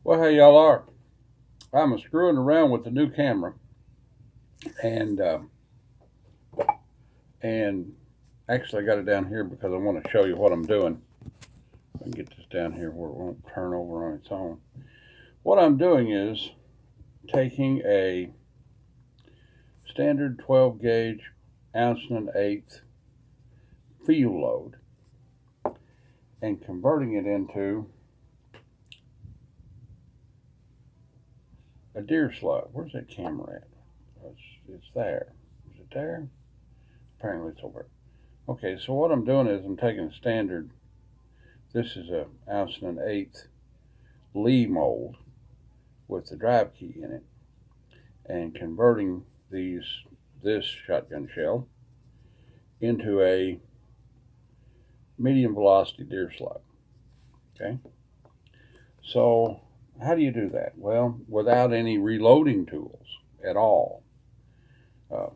Well, how y'all are? I'm screwing around with the new camera, and and actually I got it down here because I want to show you what I'm doing. I can get this down here where it won't turn over on its own. What I'm doing is taking a standard 12 gauge ounce and an eighth field load and converting it into a deer slug. Where's that camera at? It's there. Is it there? Apparently it's over. Okay, so what I'm doing is I'm taking a standard, this is a ounce and an eighth Lee mold with the drive key in it, and converting this shotgun shell into a medium velocity deer slug. Okay, so how do you do that? Well, without any reloading tools at all. Uh,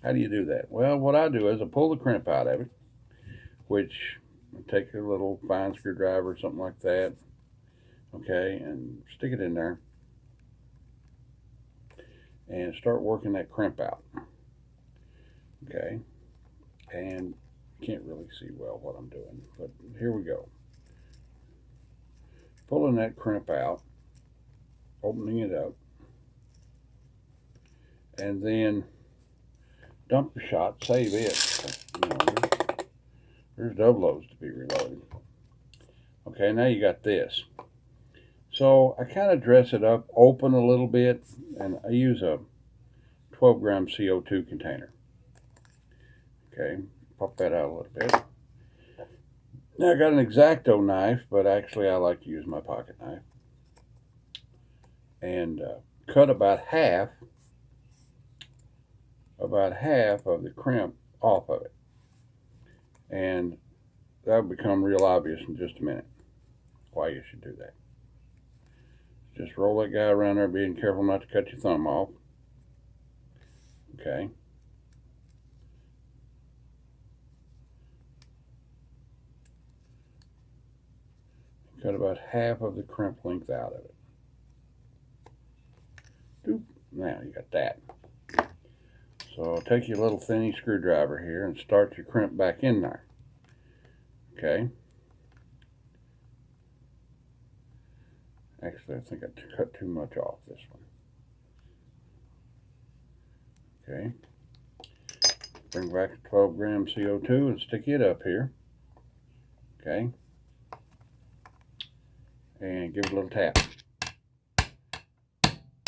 how do you do that? Well, what I do is I pull the crimp out of it, which I take a little fine screwdriver or something like that, okay, and stick it in there and start working that crimp out, okay, and can't really see well what I'm doing, but here we go. Pulling that crimp out, opening it up, and then dump the shot, save it. You know, there's double loads to be reloaded. Okay, now you got this. So I kind of dress it up, open a little bit, and I use a 12 gram CO2 container. Okay, pop that out a little bit. Now I got an X-Acto knife, but actually I like to use my pocket knife. And cut about half of the crimp off of it. And that'll become real obvious in just a minute why you should do that. Just roll that guy around there, being careful not to cut your thumb off. Okay. Cut about half of the crimp length out of it. Doop. Now you got that. So take your little thinny screwdriver here and start your crimp back in there. Okay. Actually, I think I cut too much off this one. Okay. Bring back the 12 gram CO2 and stick it up here. Okay. And give it a little tap.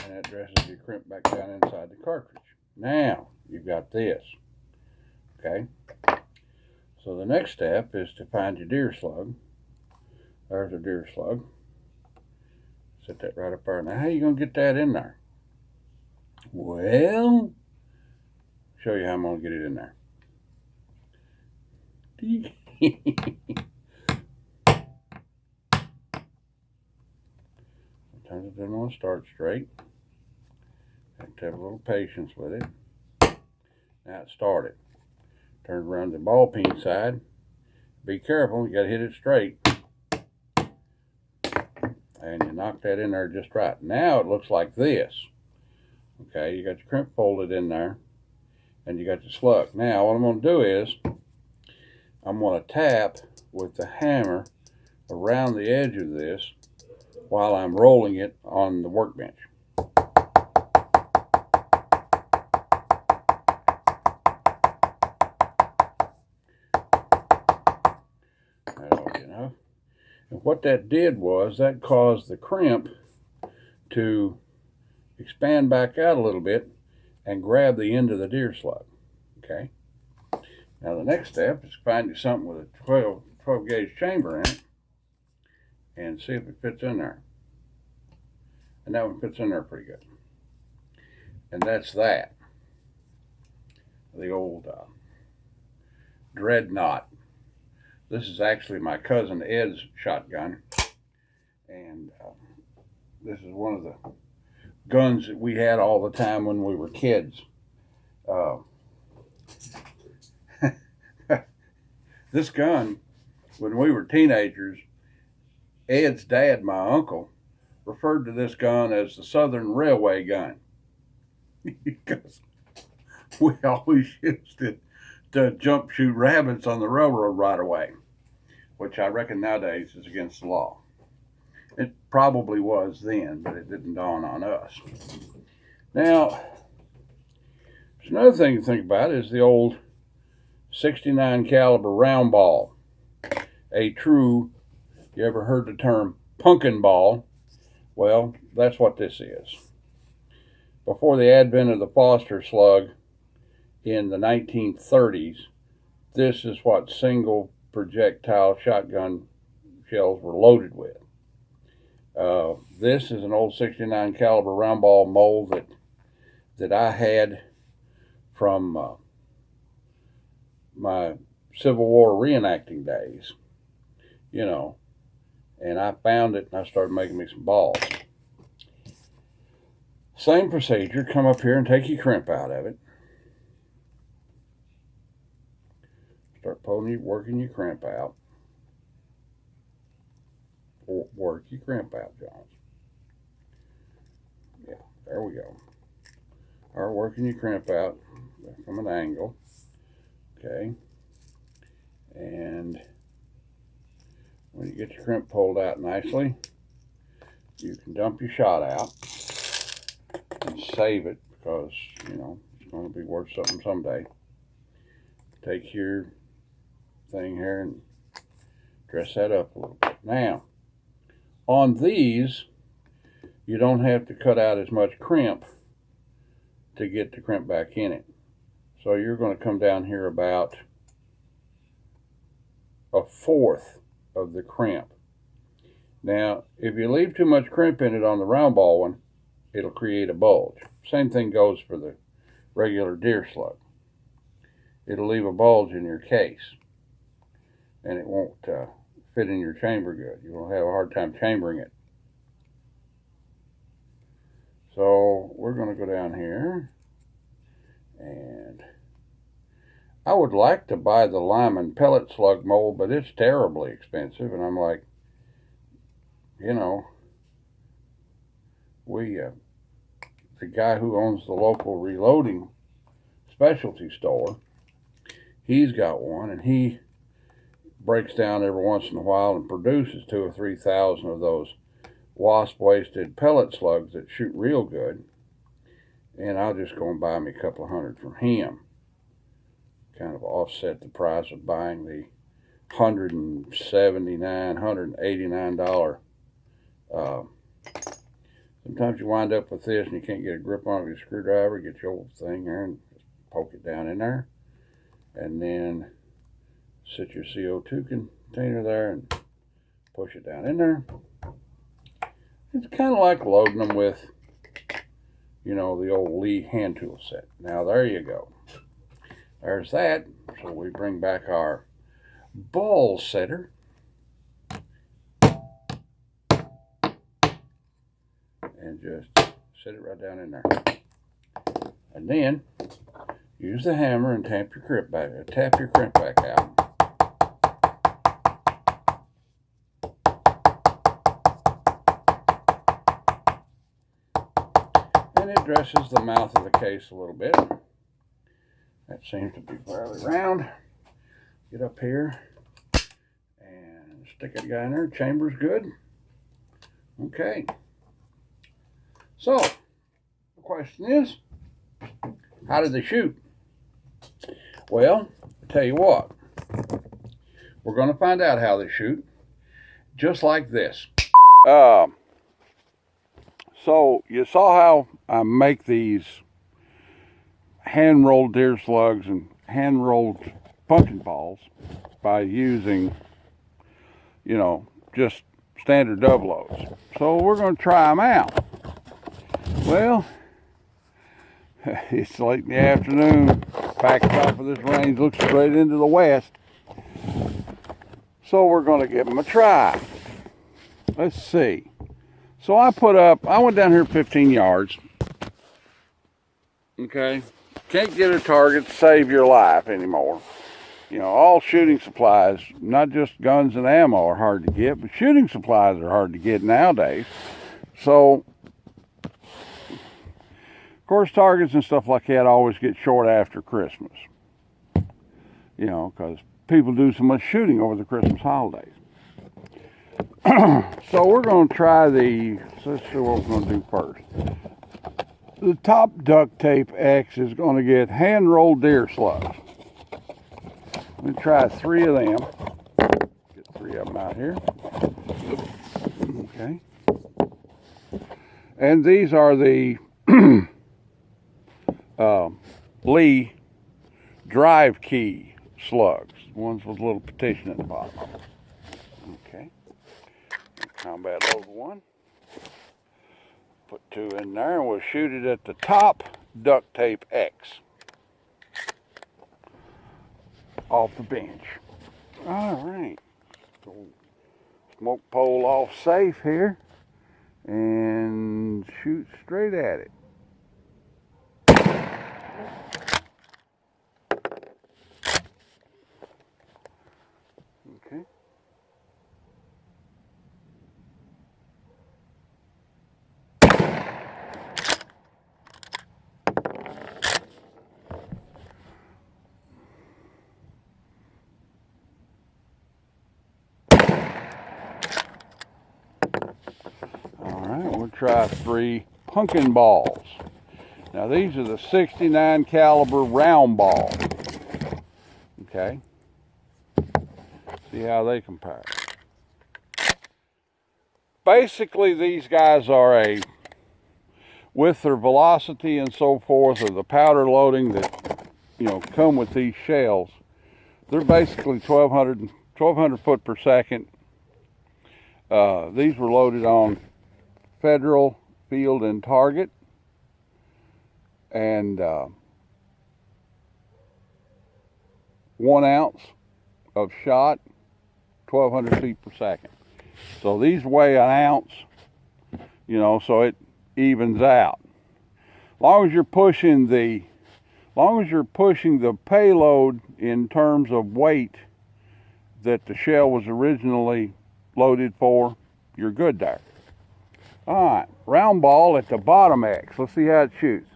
And that dresses your crimp back down inside the cartridge. Now, you've got this. Okay. So the next step is to find your deer slug. There's a deer slug. Set that right up there. Now, how are you going to get that in there? Well, show you how I'm going to get it in there. Sometimes it doesn't want to start straight. Have to have a little patience with it. Now it started. Turn around the ball peen side. Be careful, you got to hit it straight. And you knock that in there just right. Now it looks like this. Okay, you got your crimp folded in there, and you got your slug. Now what I'm going to do is, I'm going to tap with the hammer around the edge of this while I'm rolling it on the workbench. That ought to be enough. And what that did was that caused the crimp to expand back out a little bit and grab the end of the deer slug. Okay. Now the next step is find you something with a 12 gauge chamber in it and see if it fits in there. And that one fits in there pretty good. And that's that. The old Dreadnought. This is actually my cousin Ed's shotgun. And this is one of the guns that we had all the time when we were kids. This gun, when we were teenagers, Ed's dad, my uncle, referred to this gun as the Southern Railway gun because we always used it to jump shoot rabbits on the railroad right away, which I reckon nowadays is against the law. It probably was then, but it didn't dawn on us. Now, there's another thing to think about is the old 69 caliber round ball. A true, you ever heard the term pumpkin ball? Well, that's what this is. Before the advent of the Foster slug in the 1930s, this is what single projectile shotgun shells were loaded with. This is an old 69 caliber round ball mold that I had from my Civil War reenacting days, you know, and I found it and I started making me some balls. Same procedure, come up here and take your crimp out of it. Start working your crimp out. Work your crimp out, Jones. Yeah, there we go. Start working your crimp out from an angle. Okay. And when you get your crimp pulled out nicely, you can dump your shot out and save it because, you know, it's going to be worth something someday. Take your thing here and dress that up a little bit. Now, on these, you don't have to cut out as much crimp to get the crimp back in it. So you're going to come down here about 1/4 of the crimp. Now, if you leave too much crimp in it on the round ball one, it'll create a bulge. Same thing goes for the regular deer slug. It'll leave a bulge in your case, and it won't fit in your chamber good. You'll have a hard time chambering it. So we're going to go down here, and I would like to buy the Lyman pellet slug mold, but it's terribly expensive, and I'm like, you know, the guy who owns the local reloading specialty store, he's got one, and he breaks down every once in a while and produces 2,000 or 3,000 of those wasp-waisted pellet slugs that shoot real good, and I'll just go and buy me a couple of hundred from him. Kind of offset the price of buying the $179, $189. Sometimes you wind up with this and you can't get a grip on it with your screwdriver. Get your old thing there and just poke it down in there, and then sit your CO2 container there and push it down in there. It's kind of like loading them with, you know, the old Lee hand tool set. Now there you go. There's that. So we bring back our ball setter. And just set it right down in there. And then use the hammer and tap your crimp back out. And it dresses the mouth of the case a little bit. That seems to be fairly round. Get up here and stick it guy in there. Chamber's good. Okay. So, the question is, how did they shoot? Well, I'll tell you what. We're going to find out how they shoot, just like this. So, you saw how I make these hand-rolled deer slugs and hand-rolled pumpkin balls by using, you know, just standard double loads. So we're going to try them out. Well, it's late in the afternoon. Backdrop of this range looks straight into the west. So we're going to give them a try. Let's see. So I went down here 15 yards. Okay. Can't get a target to save your life anymore. You know, all shooting supplies, not just guns and ammo, are hard to get, but shooting supplies are hard to get nowadays. So, of course, targets and stuff like that always get short after Christmas. You know, because people do so much shooting over the Christmas holidays. So we're going to try the, let's see what we're going to do first. The top duct tape X is going to get hand-rolled deer slugs. I'm going to try 3 of them. Get 3 of them out here. Okay. And these are the Lee drive key slugs. Ones with a little petition at the bottom. Okay. Combat load 1. Put 2 in there and we'll shoot it at the top duct tape X. Off the bench. All right. So smoke pole off safe here and shoot straight at it. Okay. We'll try 3 pumpkin balls. Now these are the 69 caliber round balls. Okay. See how they compare. Basically these guys are with their velocity and so forth, or the powder loading that, you know, come with these shells, they're basically 1200 foot per second. These were loaded on Federal Field and Target, and 1 ounce of shot, 1200 feet per second. So these weigh 1 ounce, you know, so it evens out. Long as you're pushing the payload in terms of weight that the shell was originally loaded for, you're good there. All right, round ball at the bottom X. Let's see how it shoots.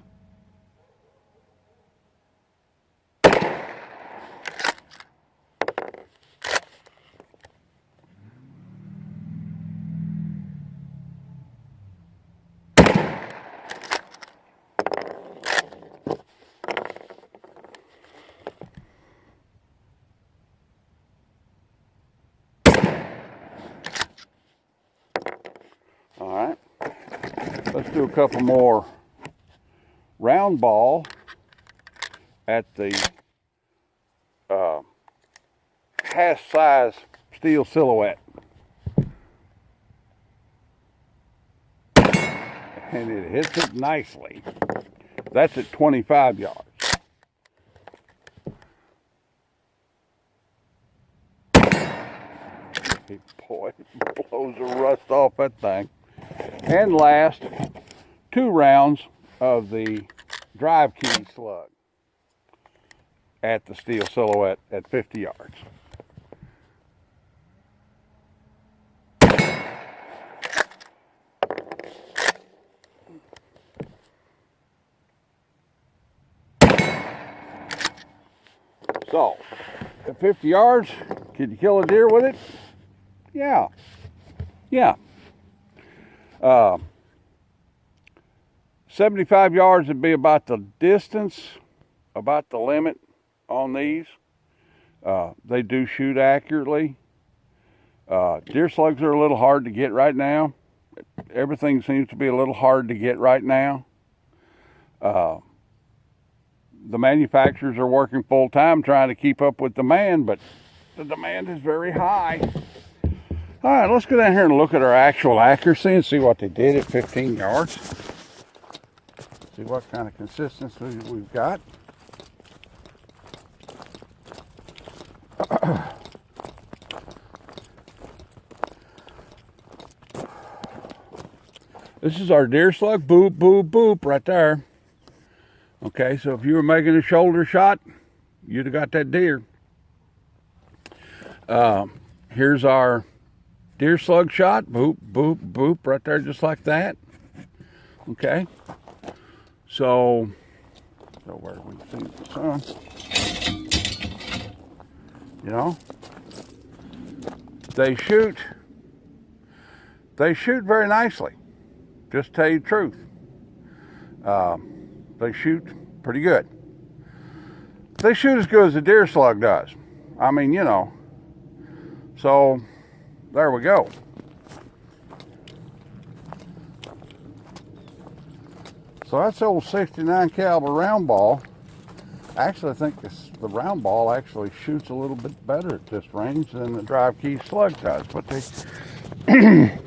All right, let's do a couple more round ball at the half size steel silhouette. And it hits it nicely. That's at 25 yards. Boy, it blows the rust off that thing. And last, 2 rounds of the drive key slug at the steel silhouette at 50 yards. So, at 50 yards, could you kill a deer with it? Yeah. Yeah. 75 yards would be about the distance, about the limit on these. They do shoot accurately. Deer slugs are a little hard to get right now. Everything seems to be a little hard to get right now. The manufacturers are working full time trying to keep up with demand, but the demand is very high. All right, let's go down here and look at our actual accuracy and see what they did at 15 yards. See what kind of consistency we've got. This is our deer slug, boop, boop, boop, right there. Okay, so if you were making a shoulder shot, you'd have got that deer. Here's our deer slug shot. Boop, boop, boop, right there, just like that. Okay. So where we see the sun, you know, they shoot very nicely. Just to tell you the truth. They shoot pretty good. They shoot as good as a deer slug does. I mean, you know. So there we go. So that's the old 69 caliber round ball. Actually, I think the round ball actually shoots a little bit better at this range than the drive key slug does. But they,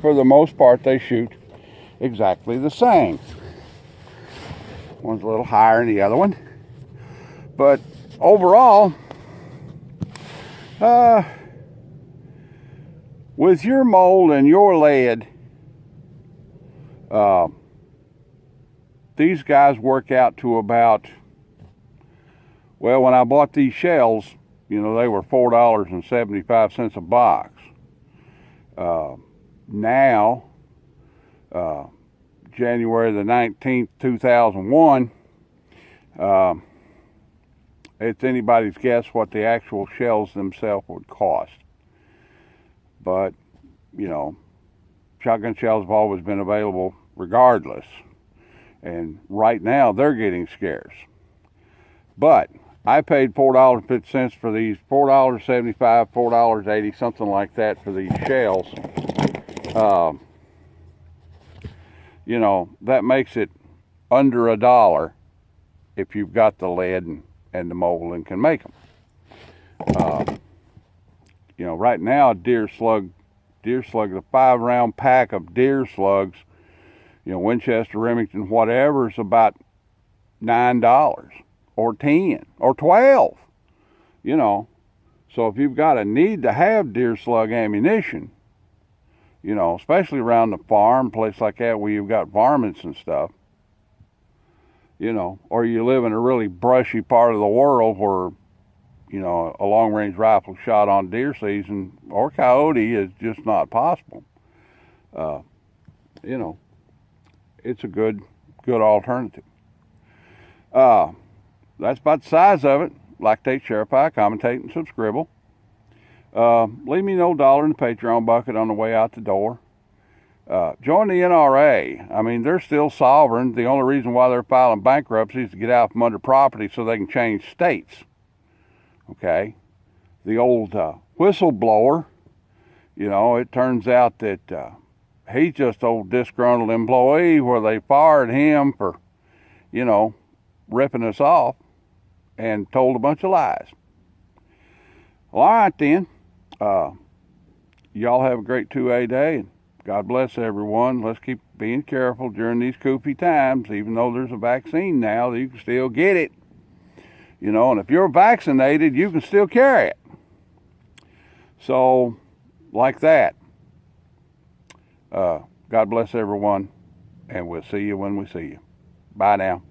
for the most part, they shoot exactly the same. One's a little higher than the other one. But overall, with your mold and your lead, these guys work out to about, well, when I bought these shells, you know, they were $4.75 a box. Now, January the 19th, 2001, it's anybody's guess what the actual shells themselves would cost. But, you know, shotgun shells have always been available regardless. And right now, they're getting scarce. But I paid $4.50 for these, $4.75, $4.80, something like that for these shells. You know, that makes it under $1 if you've got the lead and the mold and can make them. You know, right now, deer slug, the 5-round pack of deer slugs, you know, Winchester, Remington, whatever, is about $9 or $10 or $12. You know, so if you've got a need to have deer slug ammunition, you know, especially around the farm, place like that where you've got varmints and stuff, you know, or you live in a really brushy part of the world where, you know, a long-range rifle shot on deer season or coyote is just not possible. You know, it's a good alternative. That's about the size of it. Lactate, share pie, commentate, and subscribe. Leave me no dollar in the Patreon bucket on the way out the door. Join the NRA. I mean, they're still sovereign. The only reason why they're filing bankruptcy is to get out from under property so they can change states. Okay? The old whistleblower, you know, it turns out that he's just an old disgruntled employee where they fired him for, you know, ripping us off and told a bunch of lies. Well, all right then. Y'all have a great 2A day, and God bless everyone. Let's keep being careful during these koopy times. Even though there's a vaccine now, you can still get it. You know, and if you're vaccinated, you can still carry it. So, like that. God bless everyone, and we'll see you when we see you. Bye now.